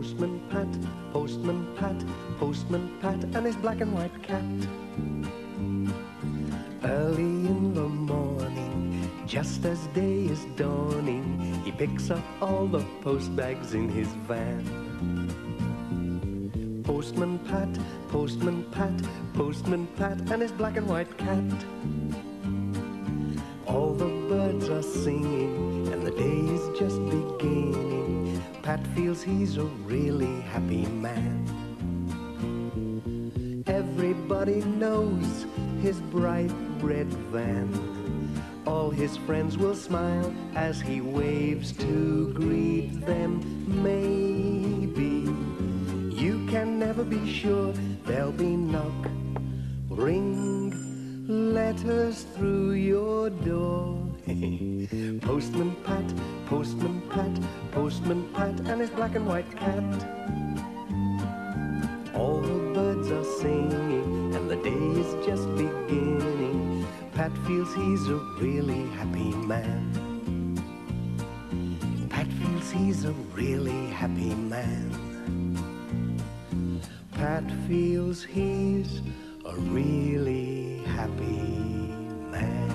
Postman Pat, Postman Pat, Postman Pat, and his black and white cat. Early in the morning, just as day is dawning, he picks up all the post bags in his van. Postman Pat, Postman Pat, Postman Pat, and his black and white cat. All the birds are singing, and the day is just beginning. Pat feels he's a really happy man. Everybody knows his bright red van. All his friends will smile as he waves to greet them. Maybe you can never be sure there'll be knock, ring, letters through your door. Postman Pat, Postman Pat, Postman Pat, and his black and white cat. All the birds are singing, and the day is just beginning. Pat feels he's a really happy man. Pat feels he's a really happy man. Pat feels he's a really happy man.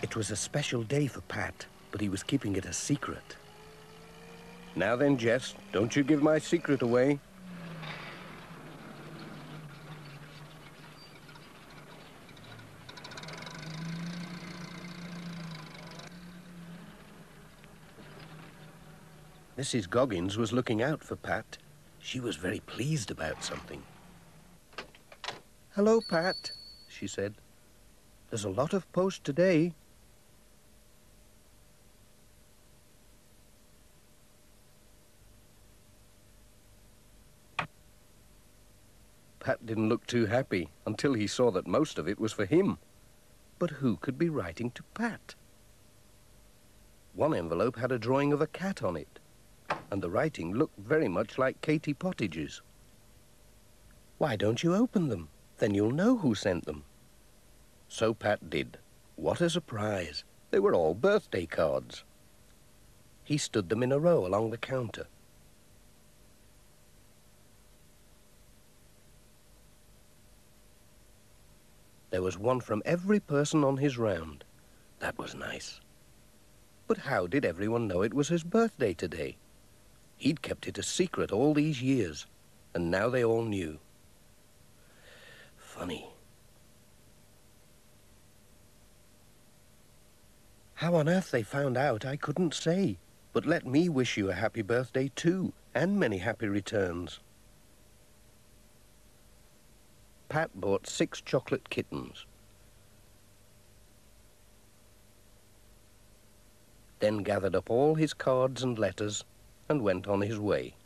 It was a special day for Pat, but he was keeping it a secret. Now then, Jess, don't you give my secret away. Mrs. Goggins was looking out for Pat. She was very pleased about something. "Hello, Pat," she said. "There's a lot of post today." Pat didn't look too happy until he saw that most of it was for him. But who could be writing to Pat? One envelope had a drawing of a cat on it, and the writing looked very much like Katie Pottage's. "Why don't you open them? Then you'll know who sent them." So Pat did. What a surprise! They were all birthday cards. He stood them in a row along the counter. There was one from every person on his round. That was nice. But how did everyone know it was his birthday today? He'd kept it a secret all these years, and now they all knew. Funny. How on earth they found out, I couldn't say. But let me wish you a happy birthday too, and many happy returns. Pat bought 6 chocolate kittens. Then gathered up all his cards and letters and went on his way.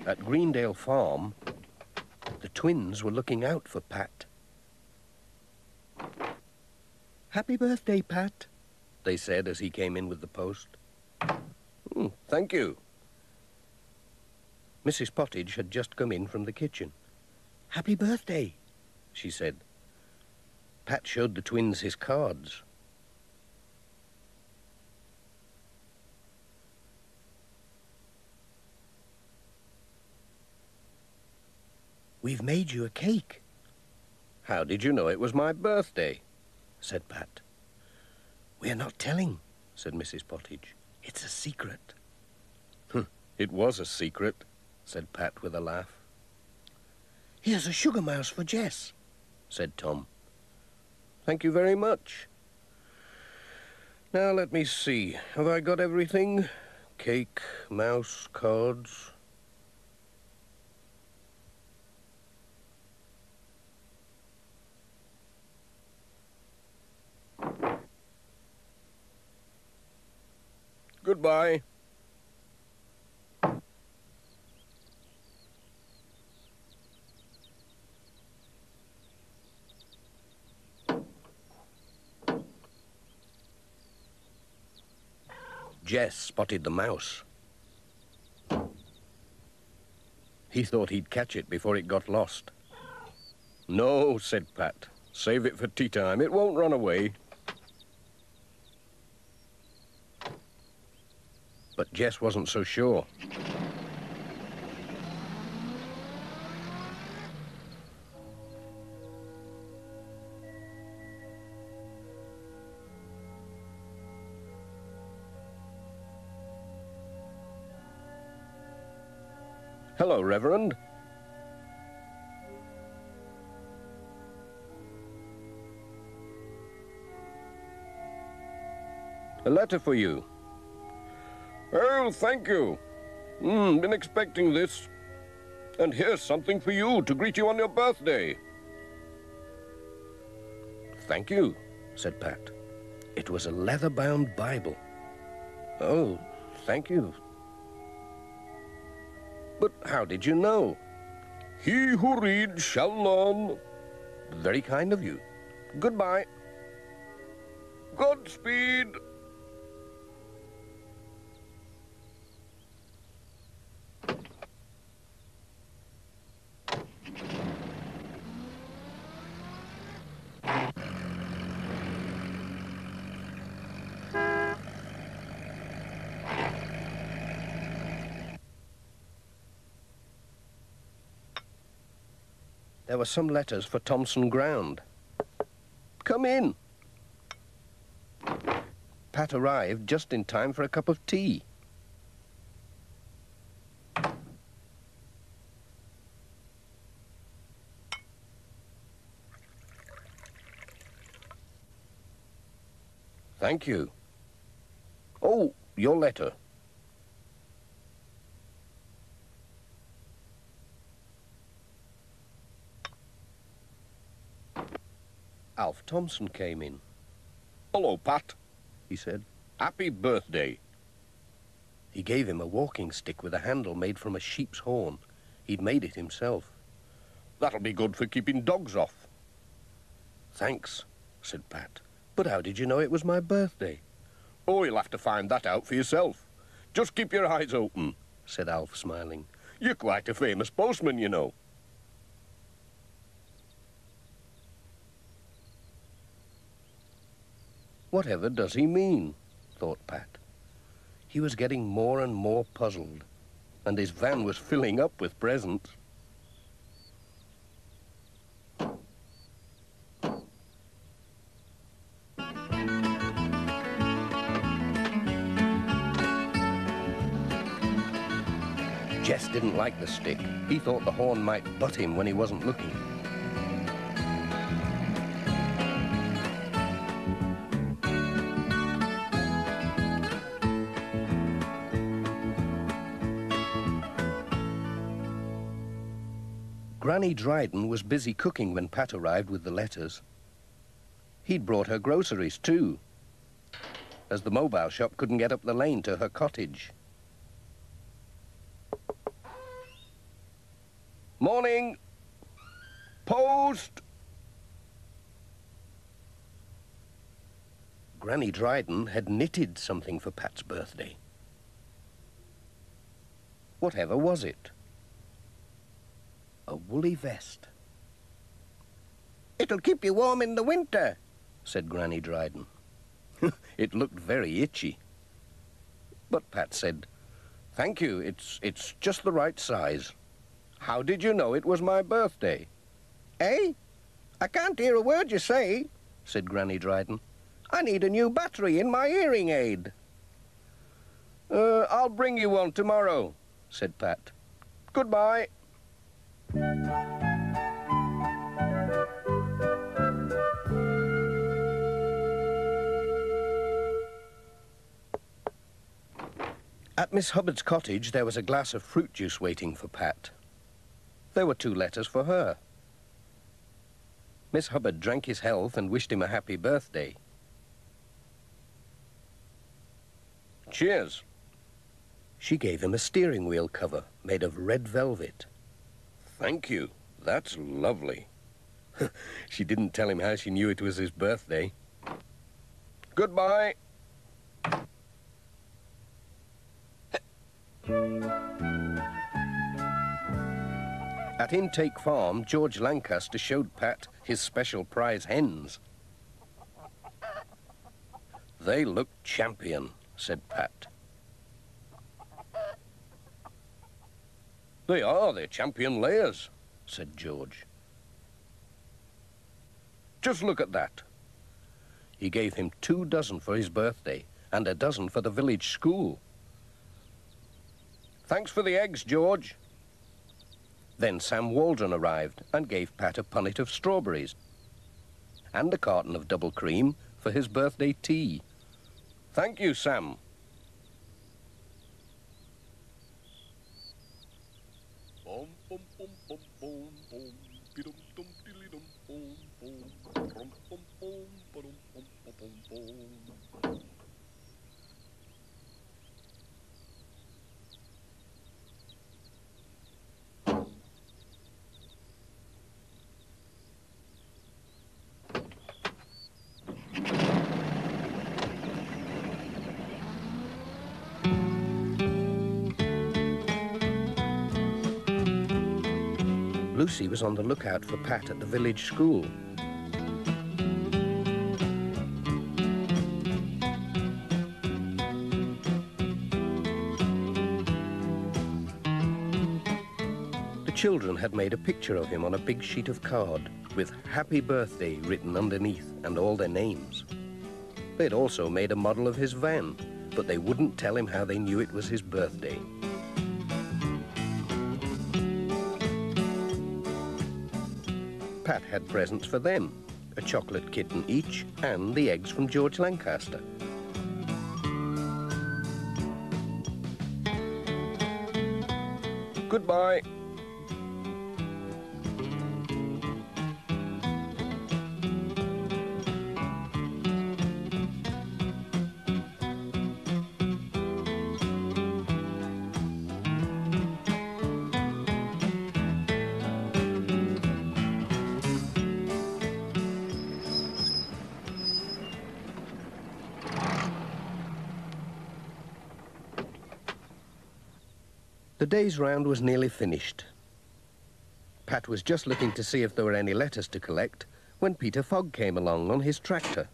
At Greendale Farm, the twins were looking out for Pat. "Happy birthday, Pat," they said as he came in with the post. Thank you." Mrs. Pottage had just come in from the kitchen. "Happy birthday," she said. Pat showed the twins his cards. "We've made you a cake." "How did you know it was my birthday?" said Pat. "We're not telling," said Mrs. Pottage. "It's a secret." "It was a secret," said Pat with a laugh. "Here's a sugar mouse for Jess," said Tom. "Thank you very much. Now let me see. Have I got everything? Cake, mouse, cards." Goodbye. Jess spotted the mouse. He thought he'd catch it before it got lost. No, said Pat. Save it for tea time. It won't run away. But Jess wasn't so sure. Hello, Reverend. A letter for you. Oh, thank you. Been expecting this. And here's something for you to greet you on your birthday. Thank you, said Pat. It was a leather-bound Bible. Oh, thank you. But how did you know? He who reads shall learn. Very kind of you. Goodbye. Godspeed. There were some letters for Thompson Ground. Come in. Pat arrived just in time for a cup of tea. Thank you. Oh, your letter. Alf Thompson came in. Hello, Pat, he said. Happy birthday. He gave him a walking stick with a handle made from a sheep's horn. He'd made it himself. That'll be good for keeping dogs off. Thanks, said Pat. But how did you know it was my birthday? Oh, you'll have to find that out for yourself. Just keep your eyes open, said Alf, smiling. You're quite a famous postman, you know. Whatever does he mean? Thought Pat. He was getting more and more puzzled, and his van was filling up with presents. Jess didn't like the stick. He thought the horn might butt him when he wasn't looking. Granny Dryden was busy cooking when Pat arrived with the letters. He'd brought her groceries too, as the mobile shop couldn't get up the lane to her cottage. Morning! Post! Granny Dryden had knitted something for Pat's birthday. Whatever was it? A woolly vest. It'll keep you warm in the winter, said Granny Dryden. It looked very itchy. But Pat said, thank you, it's just the right size. How did you know it was my birthday? Eh? I can't hear a word you say, said Granny Dryden. I need a new battery in my hearing aid. I'll bring you one tomorrow, said Pat. Goodbye. At Miss Hubbard's cottage, there was a glass of fruit juice waiting for Pat. There were 2 letters for her. Miss Hubbard drank his health and wished him a happy birthday. Cheers, She gave him a steering wheel cover made of red velvet. Thank you. That's lovely. She didn't tell him how she knew it was his birthday. Goodbye. At Intake Farm, George Lancaster showed Pat his special prize hens. They look champion, said Pat. They are, they're champion layers, said George. Just look at that. He gave him 2 dozen for his birthday and a dozen for the village school. Thanks for the eggs, George. Then Sam Waldron arrived and gave Pat a punnet of strawberries and a carton of double cream for his birthday tea. Thank you, Sam. Lucy was on the lookout for Pat at the village school. The children had made a picture of him on a big sheet of card with Happy Birthday written underneath and all their names. They'd also made a model of his van, but they wouldn't tell him how they knew it was his birthday. Pat had presents for them, a chocolate kitten each and the eggs from George Lancaster. Goodbye. The day's round was nearly finished. Pat was just looking to see if there were any letters to collect when Peter Fogg came along on his tractor.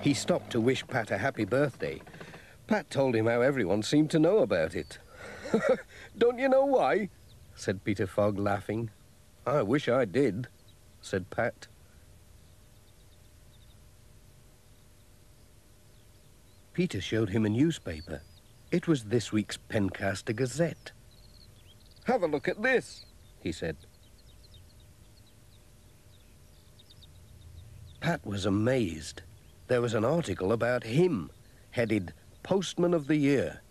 He stopped to wish Pat a happy birthday. Pat told him how everyone seemed to know about it. Don't you know why? Said Peter Fogg, laughing. I wish I did, said Pat. Peter showed him a newspaper. It was this week's Pencaster Gazette. Have a look at this, he said. Pat was amazed. There was an article about him, headed Postman of the Year.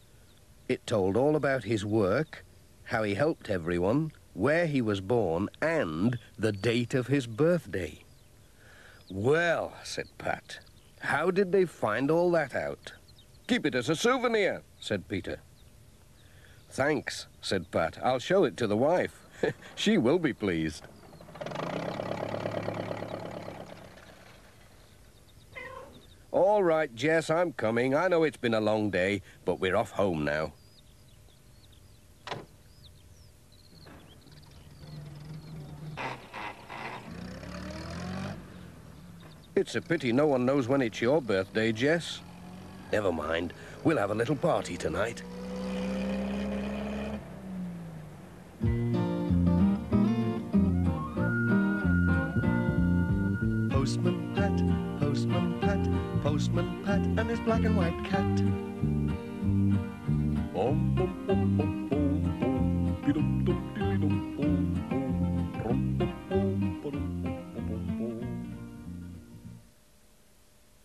It told all about his work, how he helped everyone, where he was born, and the date of his birthday. Well, said Pat, how did they find all that out? Keep it as a souvenir, said Peter. Thanks, said Pat. I'll show it to the wife. She will be pleased. All right, Jess, I'm coming. I know it's been a long day, but we're off home now. It's a pity no one knows when it's your birthday, Jess. Never mind. We'll have a little party tonight. Postman Pat, Postman Pat, Postman Pat and his black and white cat. Bum, bum, bum, bum, bum, bum, be-dum, dum,